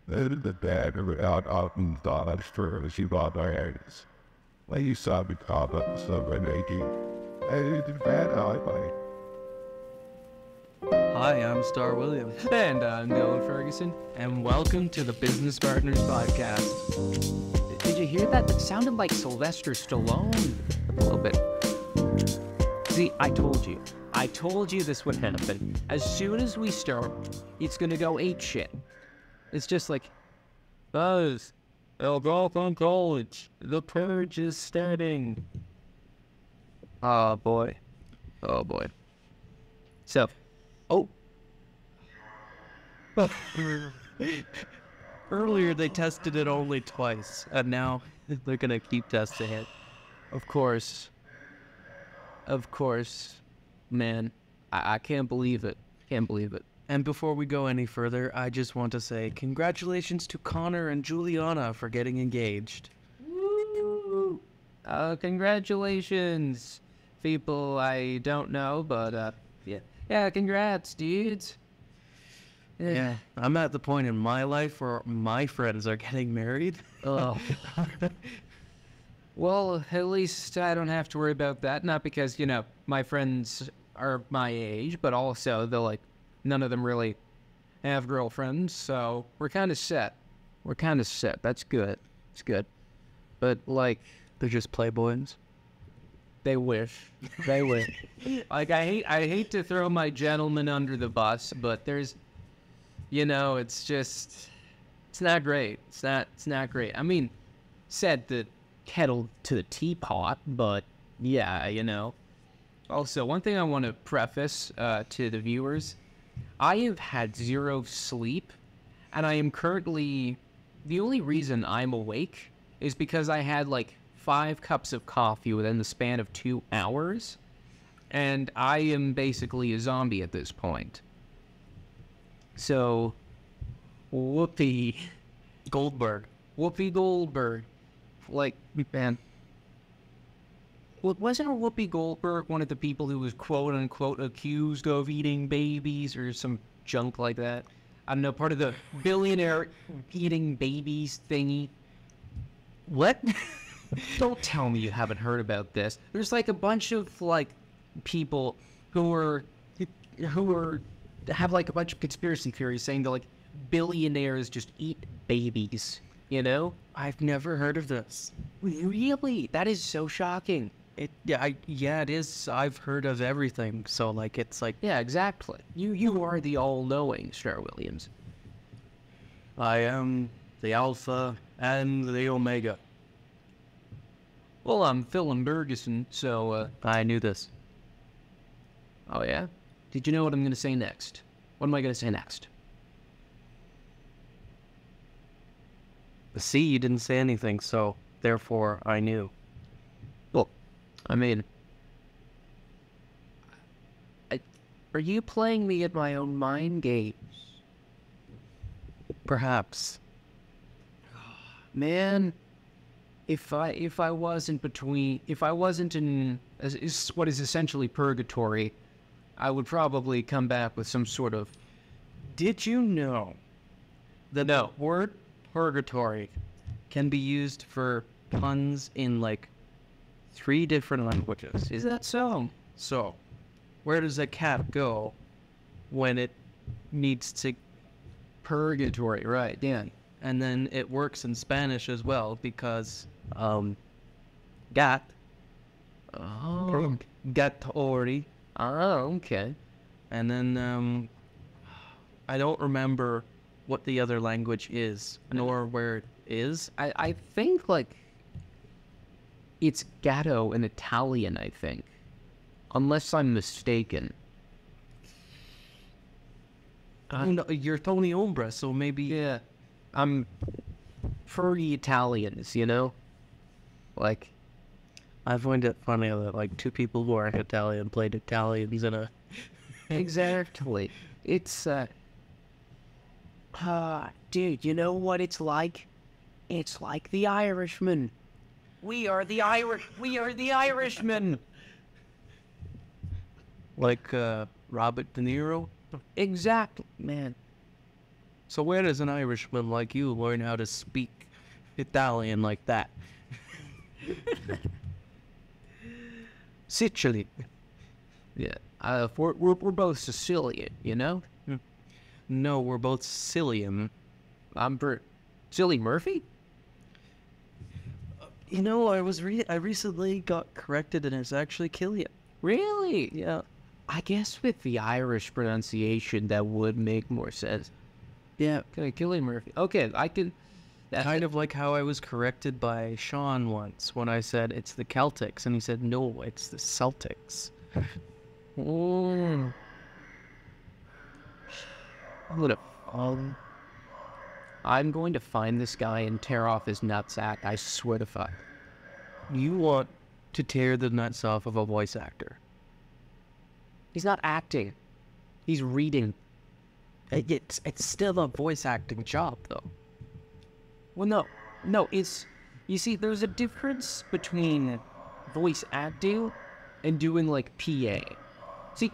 the bad out often thought for she bought my eggs. When you saw me call up someone making, it's bad out my. Hi, I'm Star Williams, And I'm Dylan Ferguson. and welcome to the Business Partners Podcast. Did you hear that? That sounded like Sylvester Stallone a little bit. See, I told you. I told you this would happen. As soon as we start, it's gonna go ape shit. It's just like, Buzz, I'll go from college. The purge is starting. Oh boy. Oh boy. So, oh. Earlier, they tested it only twice, and now they're gonna keep testing it. Of course, man, I can't believe it. Can't believe it. And before we go any further, I just want to say congratulations to Connor and Juliana for getting engaged. Woo! Congratulations, people I don't know, but yeah, congrats, dudes. Yeah, I'm at the point in my life where my friends are getting married. Oh. Well, at least I don't have to worry about that. Not because, my friends are my age, but also none of them really have girlfriends, so we're kind of set. That's good. It's good. But, They're just playboys. they wish. They wish. I hate to throw my gentleman under the bus, but there's, it's not great. It's not great. I mean, said the kettle to the teapot, but yeah. Also, one thing I want to preface to the viewers, I have had zero sleep, and I am currently, the only reason I'm awake is because I had 5 cups of coffee within the span of 2 hours, and I am basically a zombie at this point. So, Whoopi Goldberg. Man. Well, wasn't Whoopi Goldberg one of the people who was quote-unquote accused of eating babies or some junk like that? I don't know, part of the billionaire eating babies thingy. What? Don't tell me you haven't heard about this. There's a bunch of people who have a bunch of conspiracy theories saying that billionaires just eat babies, I've never heard of this. Really? That is so shocking. It is. I've heard of everything. So it's Yeah, exactly. You are the all-knowing Star Williams. I am the Alpha and the Omega. Well, I'm Phil and Bergeson, so I knew this. oh yeah? Did you know what I'm gonna say next? What am I gonna say next? See, you didn't say anything, so therefore I knew. Well, I mean, are you playing me at my own mind games? Perhaps. Man, if I wasn't in what is essentially purgatory, I would probably come back with some sort of. Did you know that the word purgatory can be used for puns in 3 different languages? Is that so? So, where does a cat go when it needs to? Purgatory, right? Yeah. And then it works in Spanish as well because gat Oh. gatori, Oh, okay. and then I don't remember what the other language is nor where it is. I think it's gatto in Italian, I think. Unless I'm mistaken. No, you're Tony Ombra, so maybe. Yeah. I'm furry Italians, I find it funny that 2 people who aren't Italian played Italians in a. Exactly. It's dude, you know what it's like? It's like the Irishman. We are the Irishmen. Robert De Niro. Exactly, man. So where does an Irishman like you learn how to speak Italian like that? Sicily. Yeah. We're both Sicilian, you know? No, we're both Sicilian. Silly Murphy? You know, I recently got corrected and it's actually Killian. Really? Yeah. I guess with the Irish pronunciation, that would make more sense. Yeah. Okay, Killian Murphy. Okay, I can... Kind of like how I was corrected by Sean once when I said it's the Celtics, and he said, no, it's the Celtics. Mm. I'm going to find this guy and tear off his nutsack, I swear to fuck. You want to tear the nuts off of a voice actor. He's not acting. He's reading. It's still a voice acting job, though. Well, no, it's... You see, there's a difference between voice acting and doing, like, PA. See,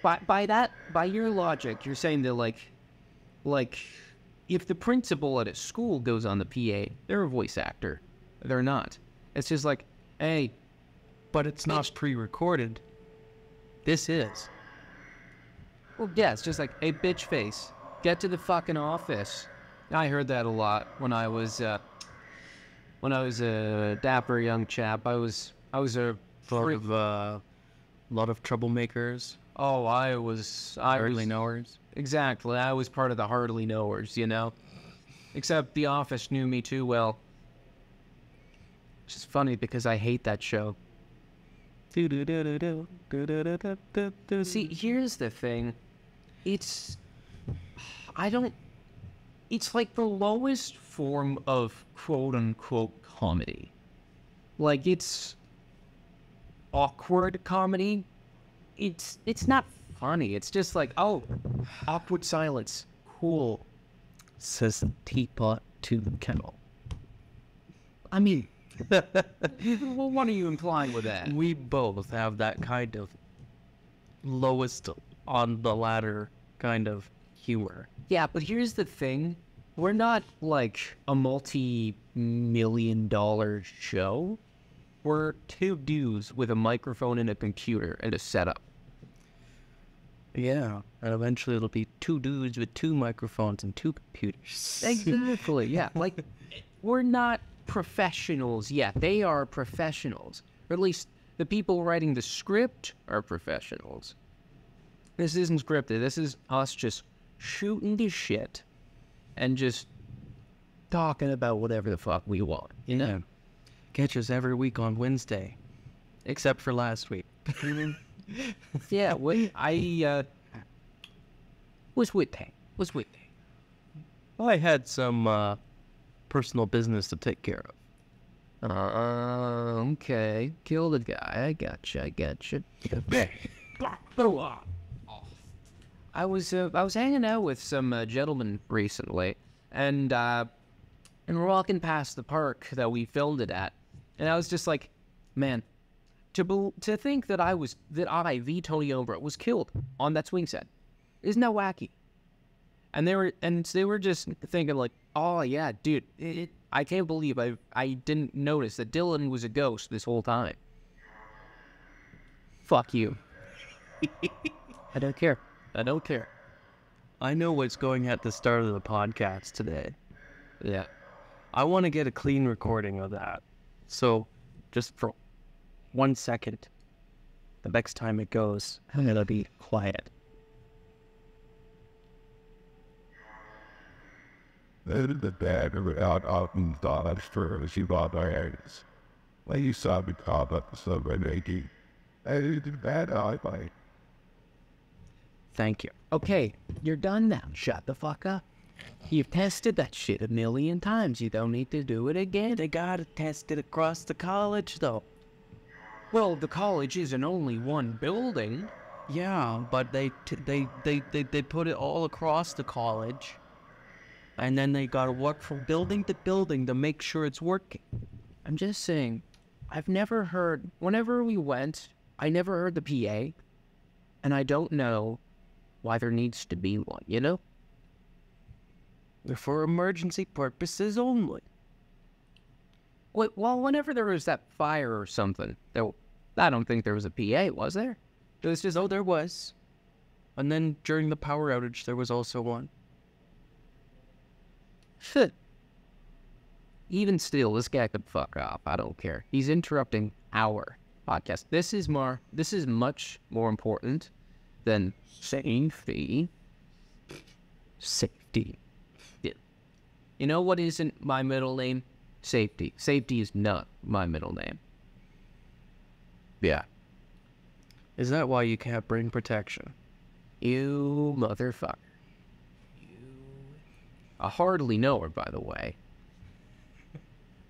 by your logic, you're saying that, like, if the principal at a school goes on the PA, they're a voice actor. They're not. It's just like, hey... But it's not pre-recorded. This is. Well, yeah, it's just like, hey, bitch face, get to the fucking office. I heard that a lot when I was a dapper young chap. I was a lot of troublemakers. Oh, I was Hardly knowers. Exactly. I was part of the hardly knowers, you know. Except The Office knew me too well. Which is funny because I hate that show. See, here's the thing. It's like the lowest form of quote-unquote comedy. Like, it's awkward comedy. It's not funny. It's just like, oh, awkward silence. Cool. Says the teapot to the kettle. I mean, well, what are you implying with that? We both have that kind of lowest on the ladder kind of humor. Yeah, but here's the thing. We're not like a multi-million-dollar show. We're two dudes with a microphone and a computer and a setup. Yeah, and eventually it'll be two dudes with two microphones and two computers. Exactly, yeah. Like, we're not professionals yet. They are professionals. Or at least the people writing the script are professionals. This isn't scripted. This is us just shooting the shit and just talking about whatever the fuck we want, you know? Yeah. Catch us every week on Wednesday, except for last week. Yeah, I was with that. I had some personal business to take care of. Okay. Kill the guy. I gotcha. I was hanging out with some gentlemen recently, and we're walking past the park that we filmed it at, and I was just like, man, to think that I, the Tony Ombra, was killed on that swing set, isn't that wacky? And they were just thinking like, oh yeah, dude, I can't believe I didn't notice that Dylan was a ghost this whole time. Fuck you. I don't care. I know what's going at the start of the podcast today. Yeah. I want to get a clean recording of that. So, just for 1 second, the next time it goes, I'm going to be quiet. The dad out in the for she bought our hands. When you saw me call up the subway making, it's bad I like. Thank you. Okay, you're done now. Shut the fuck up. You've tested that shit 1,000,000 times. You don't need to do it again. They gotta test it across the college, though. Well, the college isn't only one building. Yeah, but they put it all across the college, and then they gotta work from building to building to make sure it's working. I'm just saying, I've never heard. Whenever we went, I never heard the PA, and I don't know why there needs to be one. You know? They're for emergency purposes only. Well, whenever there was that fire or something, I don't think there was a PA, was there? It was just, Oh, there was. And then during the power outage, there was also one. shit. Even still, this guy could fuck off. I don't care. He's interrupting our podcast. This is much more important than safety. Safety. Yeah. You know what isn't my middle name? Safety. Safety is not my middle name. Yeah. Is that why you can't bring protection? You motherfucker. I hardly know her, by the way.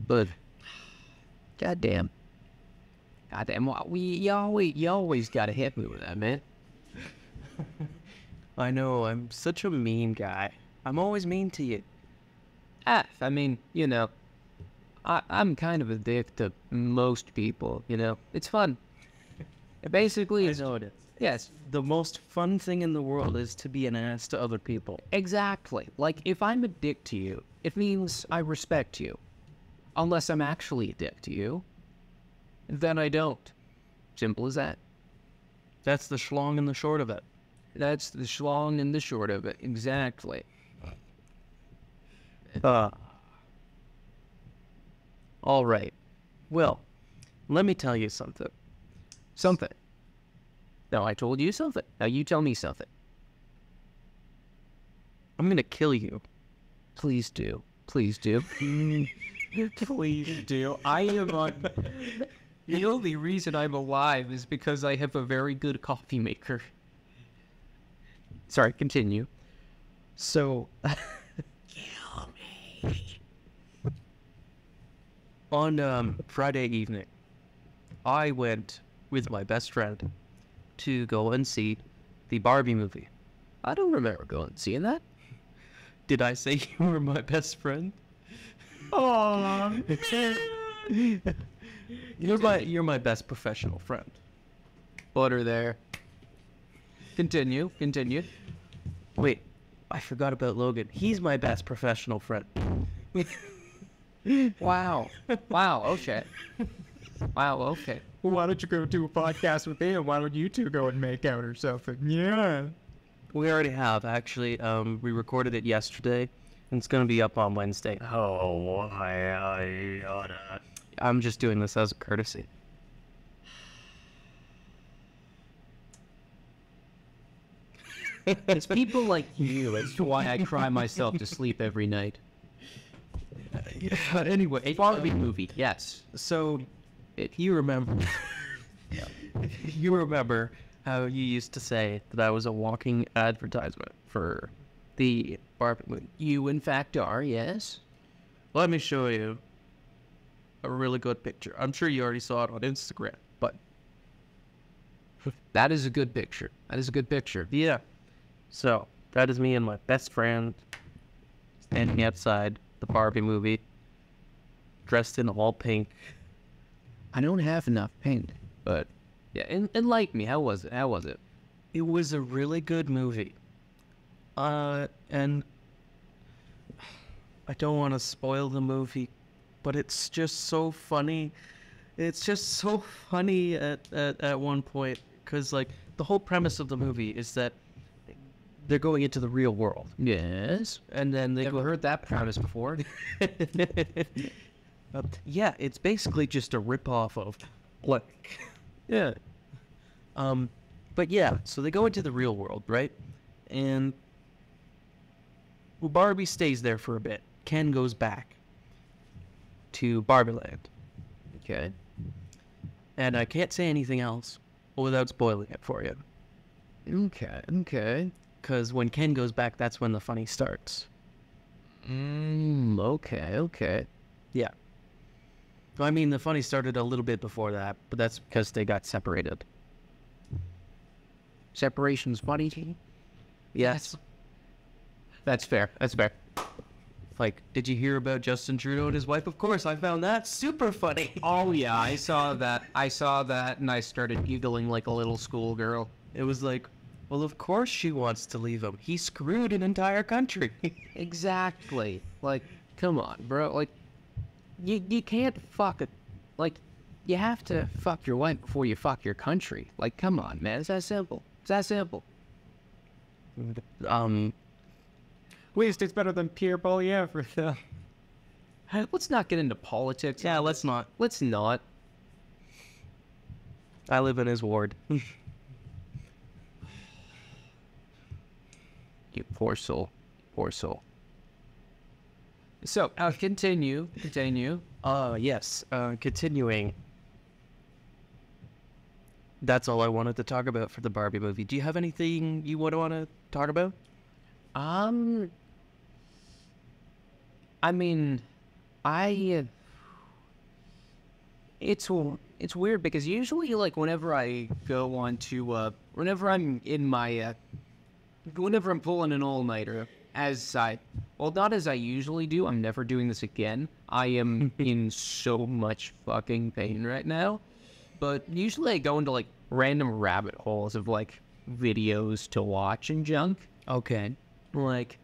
But, goddamn. You always gotta hit me with that, man. I know, I'm such a mean guy. I'm always mean to you. I mean, you know, I'm kind of a dick to most people, you know. It's fun. It basically is. I know it is. Yes, The most fun thing in the world is to be an ass to other people. exactly. Like, if I'm a dick to you, it means I respect you. Unless I'm actually a dick to you, then I don't. Simple as that. That's the schlong and the short of it. That's the schlong and the short of it. Exactly. All right. Well, let me tell you something. Something. No, I told you something. Now you tell me something. I'm gonna kill you. Please do. Please do. Please do. I am on... The only reason I'm alive is because I have a very good coffee maker. Sorry, continue. So, on Friday evening, I went with my best friend to go and see the Barbie movie. I don't remember going and seeing that. Did I say you were my best friend? Oh, You're my best professional friend. butter there. Continue. Wait, I forgot about Logan. He's my best professional friend. Wow. Wow, okay. Wow, okay. Well, why don't you go do a podcast with him? Why don't you two go and make out or something? Yeah. We already have, actually. We recorded it yesterday, and it's going to be up on Wednesday. Oh, I'm just doing this as a courtesy. It's people like you as to why I cry myself to sleep every night. Anyway, Barbie movie, yes. so you remember... You remember how you used to say that I was a walking advertisement for the Barbie movie. You, in fact, are, yes. Let me show you a really good picture. I'm sure you already saw it on Instagram, but That is a good picture. That is a good picture. yeah. So, that is me and my best friend standing outside the Barbie movie, dressed in all pink. I don't have enough paint, but yeah, enlighten me. How was it? It was a really good movie. And I don't want to spoil the movie, but it's just so funny. It's just so funny at one point, because, like, the whole premise of the movie is that they're going into the real world. Yes. And then they Never go... heard that premise before. Yeah, it's basically just a ripoff of Blank. Yeah. But yeah, so they go into the real world, right? And well, Barbie stays there for a bit. Ken goes back to Barbie Land. Okay. And I can't say anything else without spoiling it for you. Okay. Because when Ken goes back, that's when the funny starts. Okay. Yeah. I mean, the funny started a little bit before that, but that's because they got separated. Separation's funny to you? Yes. That's fair. Like, did you hear about Justin Trudeau and his wife? Of course, I found that super funny. Oh yeah, I saw that, and I started giggling like a little schoolgirl. It was like, Well, of course she wants to leave him. He screwed an entire country. Exactly. Like, come on, bro. Like, you can't fuck it. Like, you have to fuck your wife before you fuck your country. Like, come on, man. It's that simple. It's that simple. At least it's better than Pierre Poilievre, though. Let's not get into politics. Yeah, let's not. Let's not. I live in his ward. You poor soul. Poor soul. So, continue. Yes. Continuing. That's all I wanted to talk about for the Barbie movie. Do you have anything you would want to talk about? I mean, it's weird because usually, like, whenever I go on to, whenever I'm pulling an all-nighter, not as I usually do, I'm never doing this again. I am in so much fucking pain right now. But usually I go into, like, random rabbit holes of, like, videos to watch and junk. Okay. Like,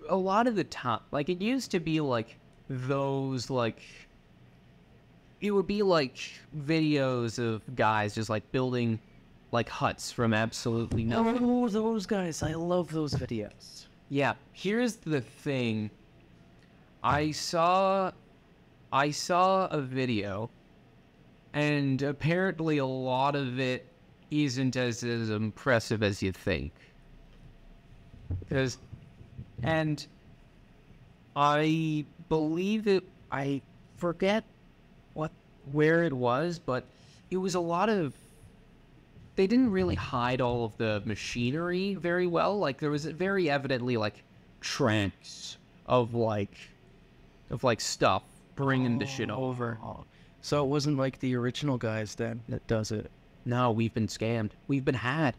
a lot of the time, like, it used to be, like, those, like, it would be, like, videos of guys just, like, building, like, huts from absolutely nothing. Oh, those guys. I love those videos. Yeah, here's the thing. I saw a video, and apparently a lot of it isn't as impressive as you think. And I believe I forget where it was, but it was a lot of, they didn't really hide all of the machinery very well. Like, there was very evidently, like, tracks of stuff bringing the shit over. So it wasn't like the original guys then that does it. No, we've been scammed. We've been had.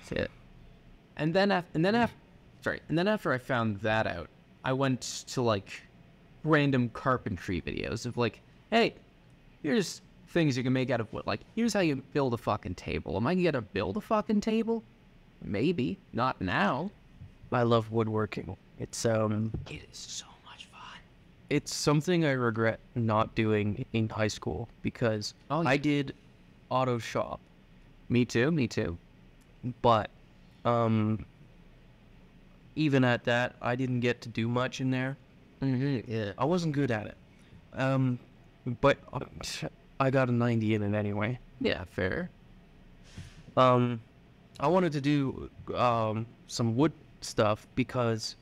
That's it. And then after I found that out, I went to, like, random carpentry videos of, like, hey, here's things you can make out of wood. Like, here's how you build a fucking table. Am I gonna build a fucking table? Maybe. Not now. I love woodworking. It's It is so much fun. it's something I regret not doing in high school because I did auto shop, Me too. but even at that, I didn't get to do much in there. Mm-hmm, yeah. I wasn't good at it. But I got a 90 in it anyway. Yeah, fair. I wanted to do some wood stuff because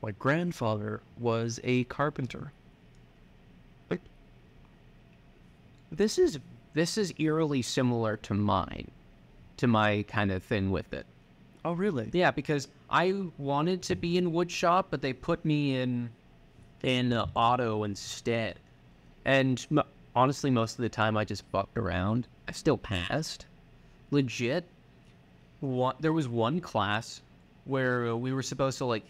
my grandfather was a carpenter. This is eerily similar to my kind of thing with it. Oh, really? Yeah, because I wanted to be in wood shop, but they put me in auto instead. And honestly, most of the time I just fucked around. I still passed. Legit. There was one class where we were supposed to, like,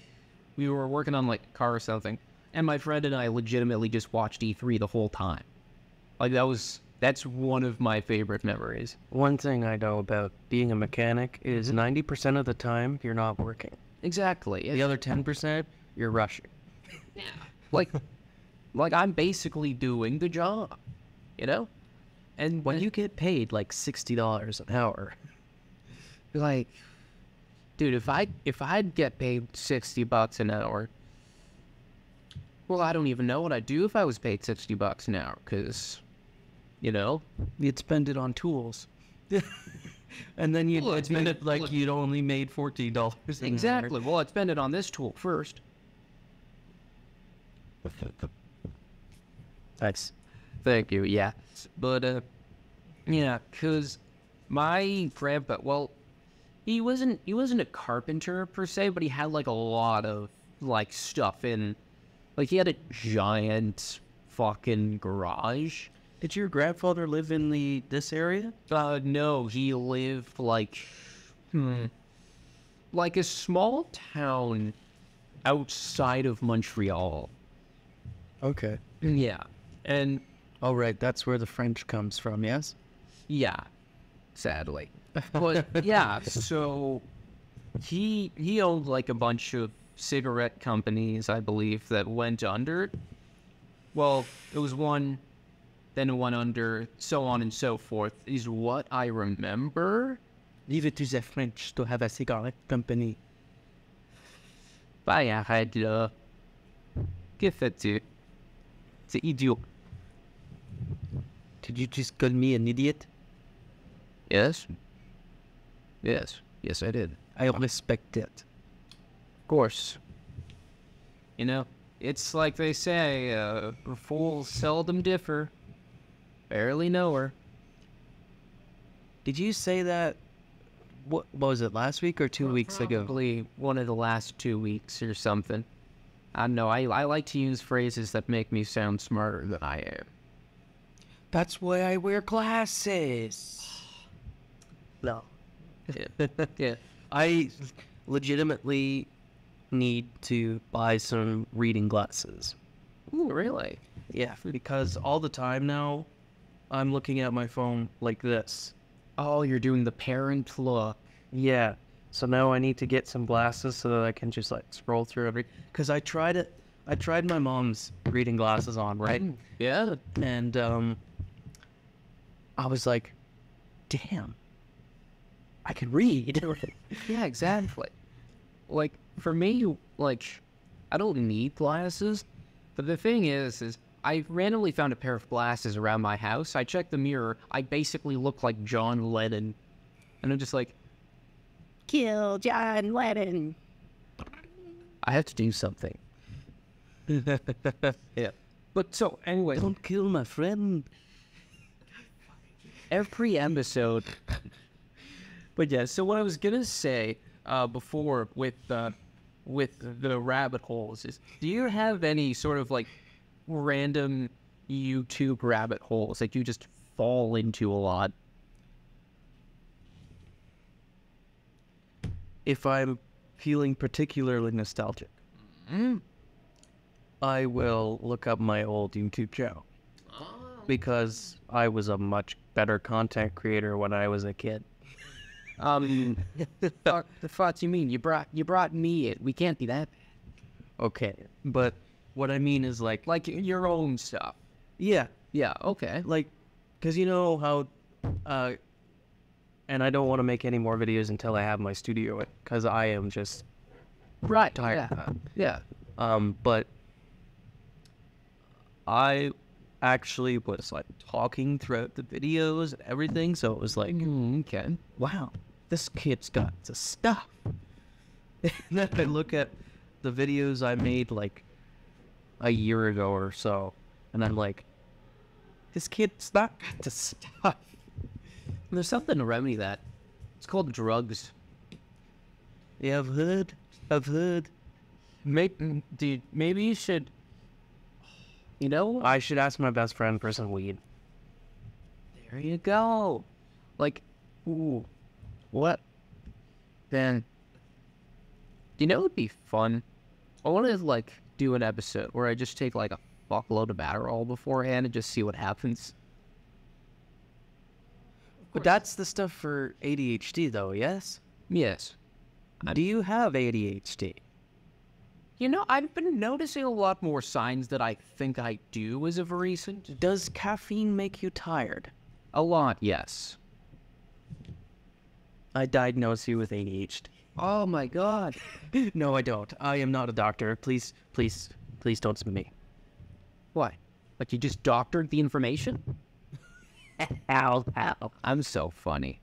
we were working on, like, a car or something, and my friend and I legitimately just watched E3 the whole time. Like, that's one of my favorite memories. One thing I know about being a mechanic is 90% of the time you're not working. Exactly. The other 10%, you're rushing. Yeah. Like I'm basically doing the job, you know? And When you get paid like $60 an hour, like, dude, if I'd get paid $60 an hour, well, I don't even know what I'd do if I was paid $60 an hour, because, you know, you'd spend it on tools. And then you'd Well, spend it like you'd only made $14 an hour. exactly. Well, I'd spend it on this tool first. That's Thank you. Yeah, but yeah, cause my grandpa, well, he wasn't a carpenter per se, but he had like a lot of like stuff in, like he had a giant fucking garage. Did your grandfather live in this area? No, he lived like a small town outside of Montreal. Okay. Yeah, and Oh, right. That's where the French comes from, yes? yeah, sadly. But yeah, so he owned like a bunch of cigarette companies, I believe, that went under. Well, it was one, then it went under, so on and so forth, is what I remember. Leave it to the French to have a cigarette company. Bah, arrête là. Que fais-tu? C'est idiot. Did you just call me an idiot? Yes? Yes. Yes, I did. I respect it. Of course. You know, it's like they say, fools seldom differ. Barely know her. Did you say that? What was it, last week or 2 weeks ago? Probably one of the last 2 weeks or something. I don't know. I like to use phrases that make me sound smarter than I am. That's why I wear glasses. No. Yeah. Yeah. I legitimately need to buy some reading glasses. Ooh, really? Yeah, because all the time now, I'm looking at my phone like this. Oh, you're doing the parent look. Yeah. So now I need to get some glasses so that I can just like scroll through every. Because I tried it. I tried my mom's reading glasses on, right? Yeah. And I was like, damn, I can read. Yeah, exactly. Like, for me, like, I don't need glasses. But the thing is I randomly found a pair of glasses around my house. I checked the mirror. I basically look like John Lennon. And I'm just like, Kill John Lennon. I have to do something. Yeah. But so, anyway, Don't kill my friend. every episode. But yeah, so what I was gonna say before with the rabbit holes is, do you have any sort of like random YouTube rabbit holes that you just fall into a lot? If I'm feeling particularly nostalgic, I will look up my old YouTube channel. Because I was a much better content creator when I was a kid. The fuck you mean? You brought me it. We can't be that bad. Okay, but what I mean is like Like your own stuff. yeah, Yeah, okay. like, because you know how, and I don't want to make any more videos until I have my studio, because I am just Right. tired. Yeah. But I actually was like talking throughout the videos and everything, so it was like, Okay. wow, this kid's got the stuff. And then I look at the videos I made like a year ago or so, and I'm like, this kid's not got the stuff. There's something to remedy that. It's called drugs. Yeah, I've heard. Maybe you should. You know, I should ask my best friend for some weed. there you go. Like, ooh, what? Then, do you know what would be fun? I want to like do an episode where I just take like a fuckload of Adderall beforehand and just see what happens. But that's the stuff for ADHD, though, yes? Yes. Do you have ADHD? You know, I've been noticing a lot more signs that I think I do as of recent. Does caffeine make you tired? A lot, yes. I diagnose you with ADHD. Oh my god. No, I don't. I am not a doctor. Please don't sue me. Why? Like you just doctored the information? Ow. I'm so funny.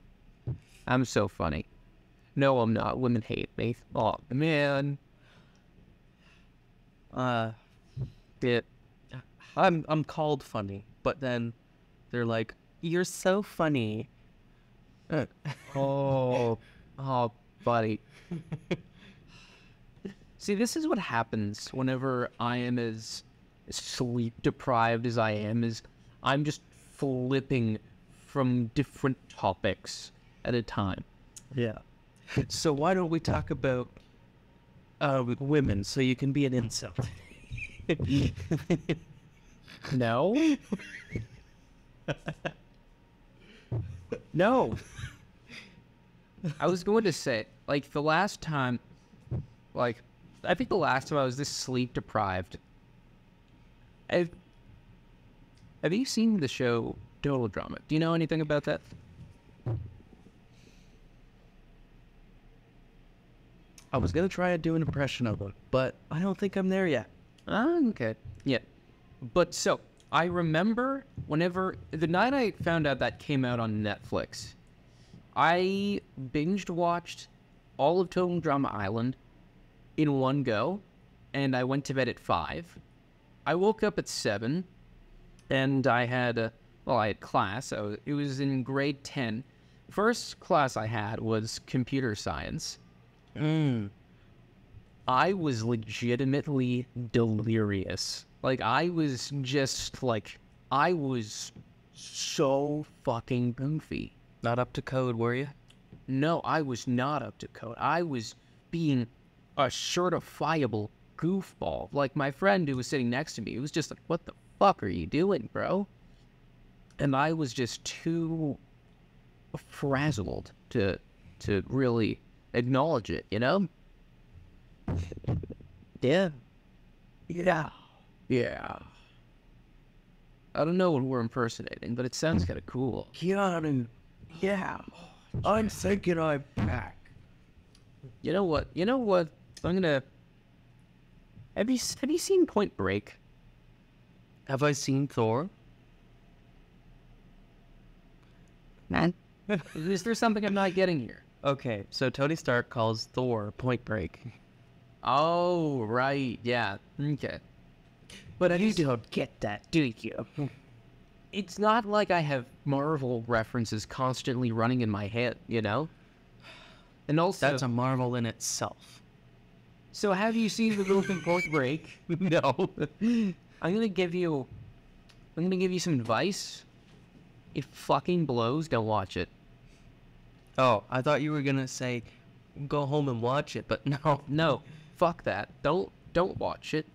I'm so funny. No, I'm not. Women hate me. Oh, man. Yeah. I'm called funny, but then they're like, you're so funny. Oh, buddy. See, this is what happens whenever I am as sleep deprived as I am, is I'm just flipping from different topics at a time. Yeah. So why don't we talk about women so you can be an incel? No? No. I was going to say, like, the last time, like, I think the last time I was this sleep deprived. Have you seen the show Total Drama? Do you know anything about that? I was gonna try to do an impression of him, but I don't think I'm there yet. Okay. Yeah. But so, I remember whenever, the night I found out that came out on Netflix, I binged watched all of Total Drama Island in one go, and I went to bed at 5. I woke up at 7, and I had class. It was in grade 10. First class I had was computer science. I was legitimately delirious. Like, I was so fucking goofy. Not up to code, were you? No, I was not up to code. I was being a certifiable goofball. Like, my friend who was sitting next to me, he was just like, what the fuck are you doing, bro? And I was just too frazzled to really acknowledge it, you know? Yeah. Yeah. Yeah. I don't know what we're impersonating, but it sounds kind of cool. Keanu. Yeah. I'm thinking I'm back. You know what? I'm gonna. Have you seen Point Break? Have I seen Thor? Man, is there something I'm not getting here? Okay, so Tony Stark calls Thor Point Break. Oh, right. Yeah. Okay. But You don't get that, do you? it's not like I have Marvel references constantly running in my head, you know? And also, That's a marvel in itself. so have you seen the movie Point Break? No. I'm gonna give you some advice. It fucking blows. Don't watch it. Oh, I thought you were gonna say, go home and watch it, but no. No, fuck that. Don't watch it.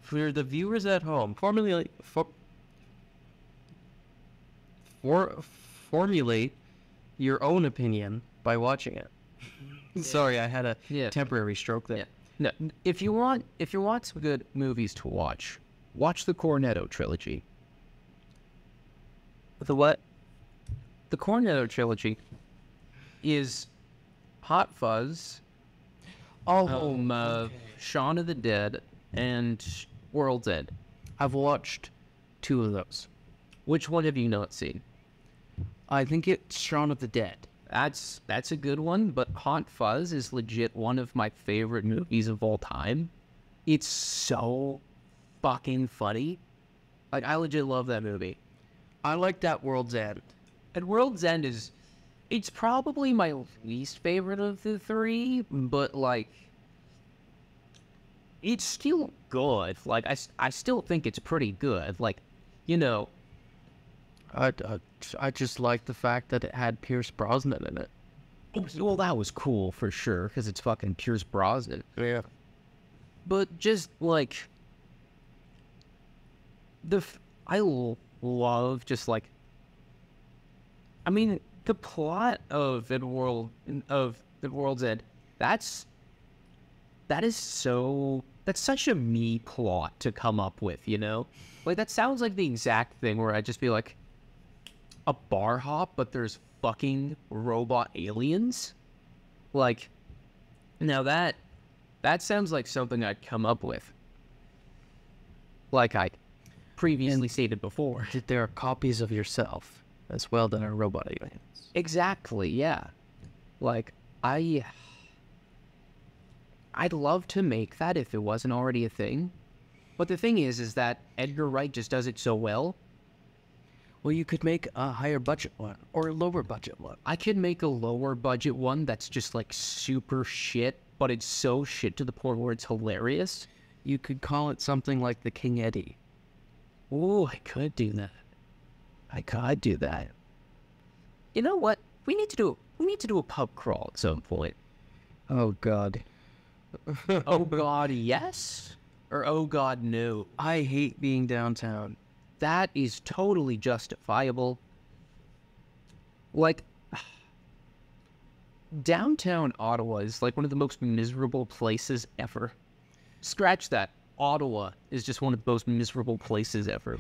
For the viewers at home, formulate your own opinion by watching it. Sorry, I had a temporary stroke there. Yeah. No, if you want some good movies to watch the Cornetto trilogy. The what? The Cornetto trilogy is Hot Fuzz, Shaun of the Dead, and World's End. I've watched 2 of those. Which one have you not seen? I think it's Shaun of the Dead. That's a good one, but Hot Fuzz is legit one of my favorite movies of all time. It's so fucking funny. Like, I legit love that movie. I like that World's End. And World's End it's probably my least favorite of the 3, but, like, it's still good. Like, I still think it's pretty good. Like, you know. I just like the fact that it had Pierce Brosnan in it. Well, that was cool for sure, because it's fucking Pierce Brosnan. Yeah. But just, like, I love just, like, I mean, the plot of the World's End, that's such a me plot to come up with, you know? Like, that sounds like the exact thing where I'd just be like, a bar hop, but there's fucking robot aliens? Like, now that sounds like something I'd come up with. Like I previously stated before. There are copies of yourself as well that are robot aliens. Exactly, yeah. Like, I'd love to make that if it wasn't already a thing. But the thing is that Edgar Wright just does it so well. Well, you could make a higher budget one or a lower budget one. I could make a lower budget one that's just like super shit, but it's so shit to the point where it's hilarious. You could call it something like the King Eddie. Oh, I could do that. I could do that. You know what? We need to do a pub crawl at some point. Oh God. Oh God, yes? Or oh God, no? I hate being downtown. That is totally justifiable. Like, downtown Ottawa is like one of the most miserable places ever. Scratch that. Ottawa is just one of the most miserable places ever.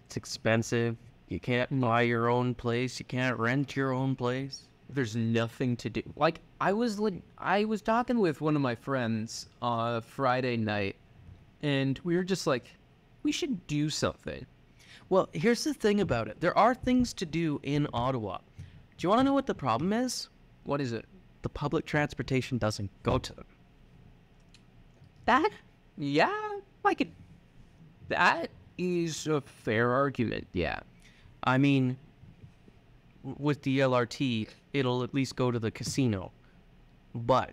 It's expensive. You can't buy your own place. You can't rent your own place. There's nothing to do. Like, I was talking with one of my friends Friday night, and we were just like, we should do something. Well, here's the thing about it. There are things to do in Ottawa. Do you want to know what the problem is? What is it? The public transportation doesn't go to them. That? Yeah, that is a fair argument, yeah. I mean, with the LRT, it'll at least go to the casino. But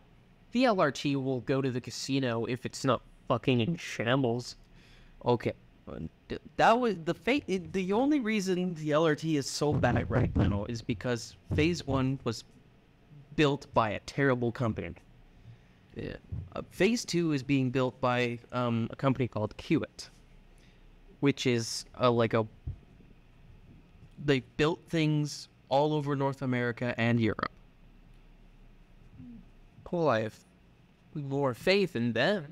The LRT will go to the casino if it's not fucking in shambles. okay, that was the only reason the LRT is so bad right now is because Phase 1 was built by a terrible company. Yeah. Phase 2 is being built by a company called Kiewit, which is they built things all over North America and Europe. Well, I have more faith in them.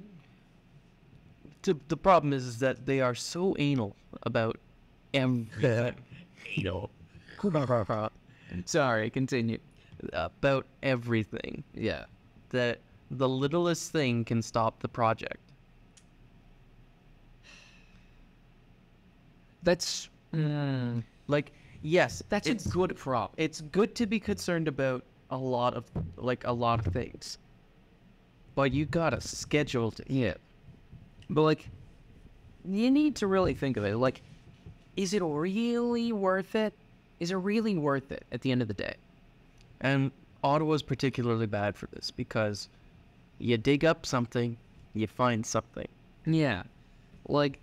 The problem is that they are so anal about everything. Anal. Sorry, continue. About everything. Yeah. That the littlest thing can stop the project. That's Like, yes, that's a it's good problem. it's good to be concerned about a lot of things, but you gotta schedule it. Yeah. But, like, you need to really think of it. Like, is it really worth it? Is it really worth it at the end of the day? And Ottawa's particularly bad for this because you dig up something, you find something. Yeah. Like,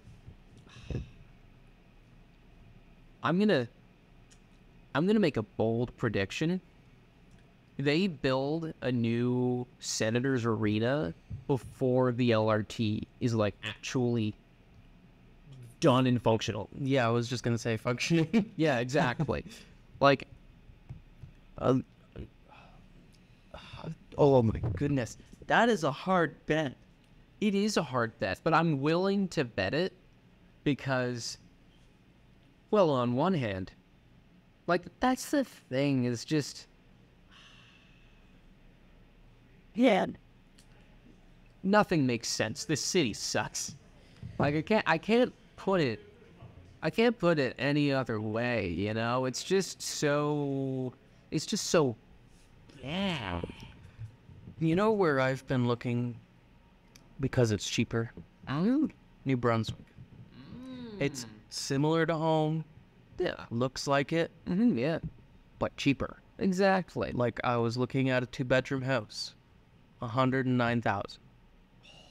I'm gonna make a bold prediction. They build a new Senators Arena before the LRT is, like, actually done and functional. Yeah, I was just gonna say functioning. Yeah, exactly. Like, Oh my goodness, that is a hard bet. it is a hard bet, but I'm willing to bet it because, well, on one hand, like, that's the thing, is just, yeah, nothing makes sense. This city sucks. Like, I can't put it any other way, you know? It's just so, yeah. You know where I've been looking because it's cheaper? New Brunswick. It's similar to home, Yeah. looks like it, Yeah. but cheaper. Exactly. Like, I was looking at a 2-bedroom house, 109,000,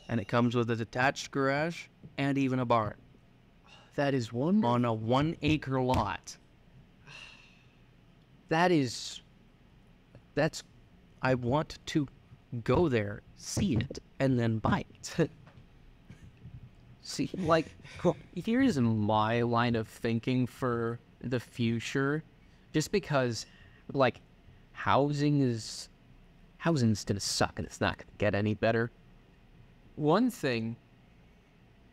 and it comes with a detached garage and even a barn That is one. on a 1-acre lot. That's. I want to go there, see it, and then buy it. See, like, here's my line of thinking for the future. Just because, like, housing's gonna suck and it's not gonna get any better. One thing,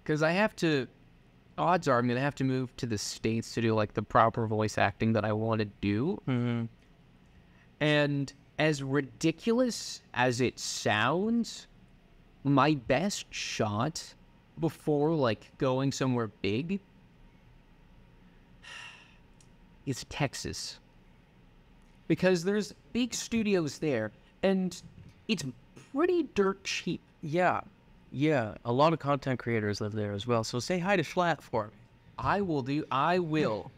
because odds are I'm gonna have to move to the States to do, like, the proper voice acting that I want to do. Mm-hmm. And as ridiculous as it sounds, my best shot before, like, going somewhere big is Texas. Because there's big studios there, and it's pretty dirt cheap. Yeah, a lot of content creators live there as well, so say hi to Schlatt for me. I will.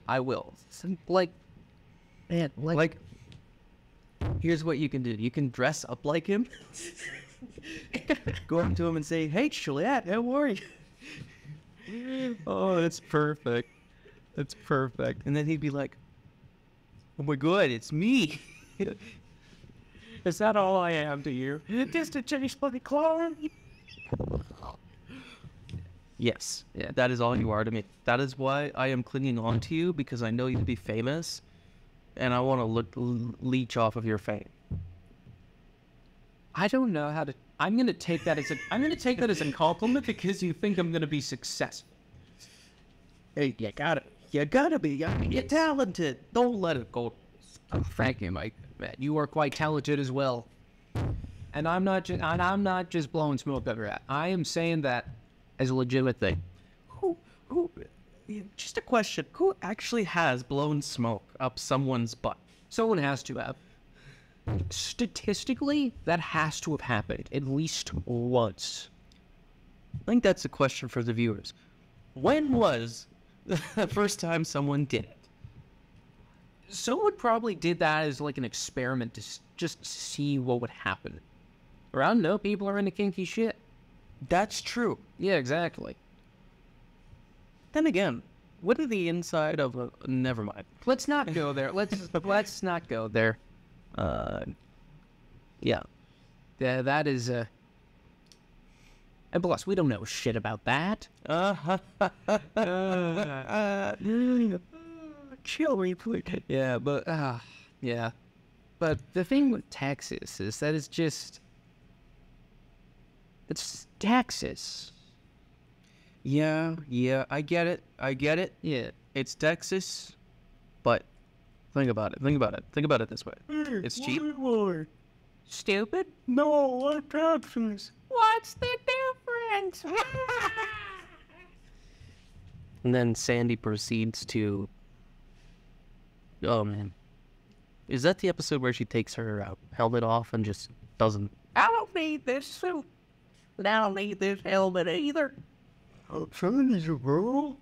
Like, man, Like, here's what you can do. You can dress up like him. Go up to him and say, "Hey, Schlatt, how are you?" Oh, that's perfect. That's perfect. And then he'd be like, "Oh my God, it's me." Is that all I am to you? Just a Chase bloody clone. Yes, Yeah. that is all you are to me. That is why I am clinging on to you, because I know you to be famous. and I want to leech off of your fame. I don't know how to. I'm gonna take that as a compliment because you think I'm gonna be successful. Hey, you gotta be. You're talented. Don't let it go. Oh, thank you, Mike. Man, you are quite talented as well. And I'm not just blowing smoke over that. I am saying that as a legitimate thing. Who? Just a question. Who actually has blown smoke up someone's butt? Someone has to have. Statistically, that has to have happened at least once. I think that's a question for the viewers. When was the first time someone did it? Someone probably did that as like an experiment to just see what would happen. Or I don't know, people are into kinky shit. That's true. Yeah, exactly. Then again, what are the inside of a... Never mind. Let's not go there. Let's not go there. Yeah. Yeah, that is and plus, we don't know shit about that. Chill me, please. Yeah, but yeah. But the thing with Texas is that it's Texas. Yeah, I get it. Yeah. It's Texas, but think about it. Think about it this way. It's cheap. Stupid? No, what Texas? What's the difference? And then Sandy proceeds to... Oh, man. Is that the episode where she takes her helmet off and just doesn't... I don't need this suit. And I don't need this helmet either. Sandy's a girl?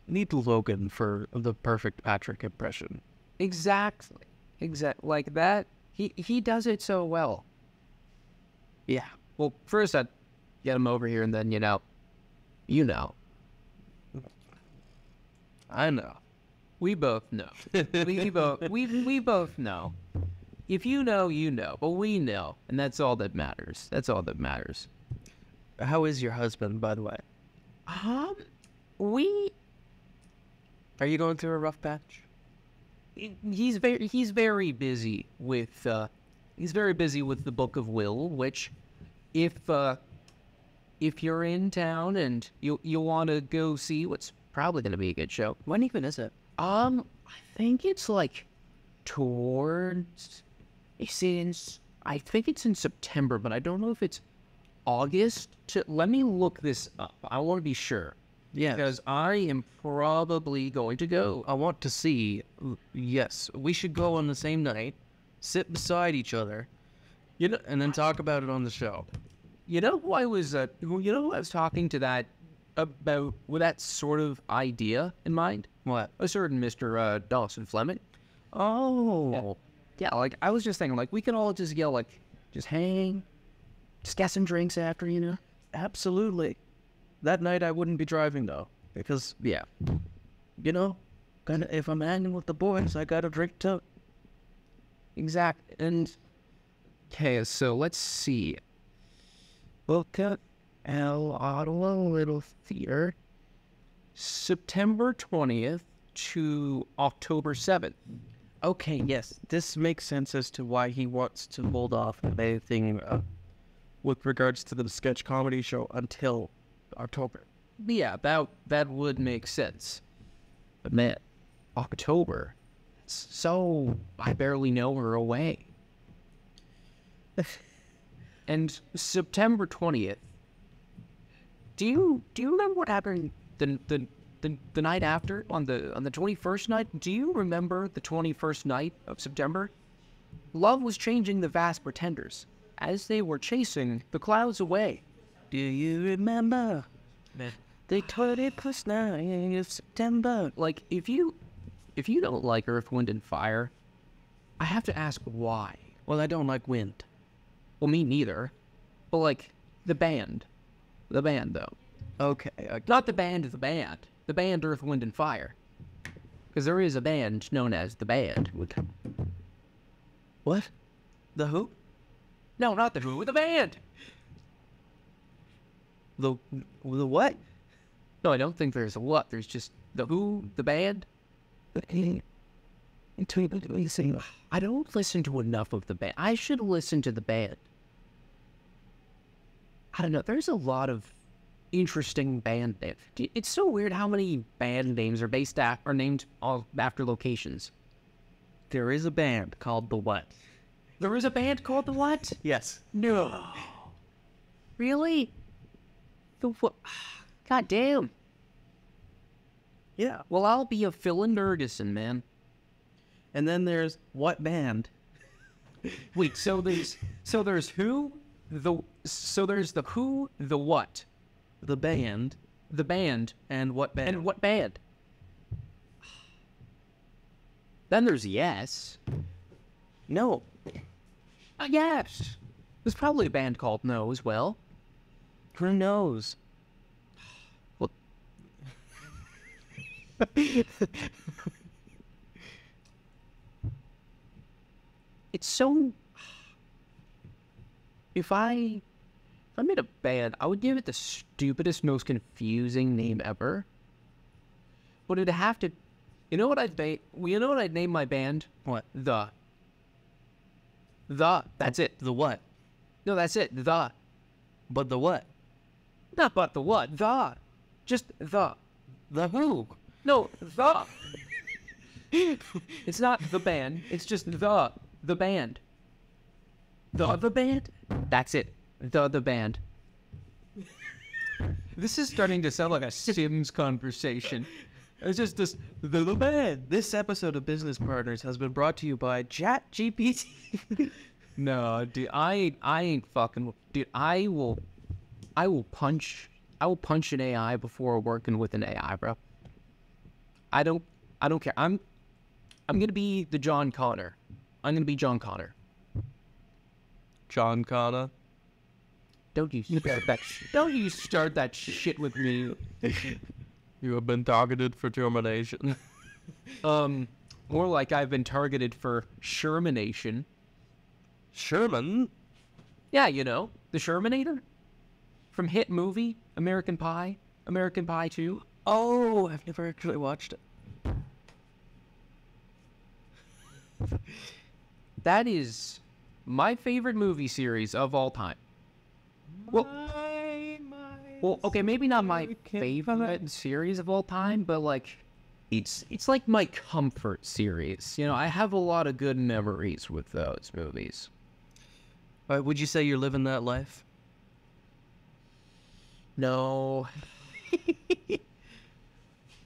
Need Logan for the perfect Patrick impression. Exactly. Like that. He does it so well. Yeah. Well, first I'd get him over here and then, you know. I know. We both know. we both know. If you know, you know. But we know. And that's all that matters. How is your husband, by the way? Are you going through a rough patch? He's very busy with the Book of Will, which if you're in town and you want to go see, what's probably going to be a good show. When even is it? I think it's like I think it's in September, but I don't know if it's August. Let me look this up. I want to be sure. Yeah. Because I am probably going to go. I want to see. Yes, we should go on the same night, sit beside each other, and then talk about it on the show. You know who I was talking to that about with that sort of idea in mind? What? A certain Mr. Dawson Fleming. Oh. Yeah, like I was just thinking, like we could all just just hang, just get some drinks after, you know. Absolutely. That night I wouldn't be driving though, because if I'm hanging with the boys, I gotta drink too. Exactly. And okay, so let's see. Book at El Ottawa Little Theater, September 20th to October 7th. Okay, yes, this makes sense as to why he wants to hold off anything with regards to the sketch comedy show until October. Yeah, that would make sense. But man, October, so I barely know her away. And September 20th. Do you remember what happened the night after on the 21st night? Do you remember the 21st night of September? Love was changing the vast pretenders as they were chasing the clouds away. Do you remember the 21st night of September? Like, if you don't like Earth, Wind, and Fire, I have to ask why. Well, I don't like wind. Well, me neither. But, like, the band. The band, though. Okay. Not the band, the band. The band Earth, Wind, and Fire. Because there is a band known as The Band. What? The Who? No, not The Who. The Band! The what? No, I don't think there's a what. There's just The Who, The Band. I don't listen to enough of the band. I should listen to the band. I don't know. There's a lot of interesting band names. It's so weird how many band names are named all after locations. There is a band called The What. There is a band called The What? Yes. No. Really? The what? God damn. Yeah. Well, I'll be a Phil Nergison, man. And then there's What Band? Wait, so there's who? There's the who, the what? The band. The band. And what band? And what band? Then there's Yes. No. Yes. There's probably a band called No as well. Who knows? Well, it's so... If I made a band, I would give it the stupidest, most confusing name ever. But it'd have to... You know what I'd name my band? What? The. That's it. The what? No, that's it. The. But the what? Not but the what. The. Just the. The who? No, the. It's not the band. It's just the band. The band? That's it. The band. This is starting to sound like a Sims conversation. It's just this, the band. This episode of Business Partners has been brought to you by ChatGPT. No, dude, I ain't fucking, dude, I will punch an AI before working with an AI, bro. I don't care. I'm gonna be the John Connor. I'm gonna be John Connor. John Connor. Don't you start that shit with me. You have been targeted for termination. More like I've been targeted for Shermanation. Sherman? Yeah, you know, the Shermanator? From hit movie, American Pie 2. Oh, I've never actually watched it. That is my favorite movie series of all time. Well, okay, maybe not my favorite series of all time, but like, it's like my comfort series. You know, I have a lot of good memories with those movies. Would you say you're living that life? No.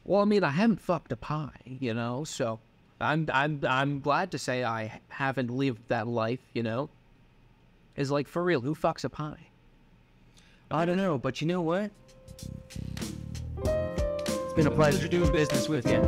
Well, I mean, I haven't fucked a pie, you know, so I'm glad to say I haven't lived that life, you know. It's like, for real, who fucks a pie? I don't know, but you know what? It's been a pleasure doing business with you.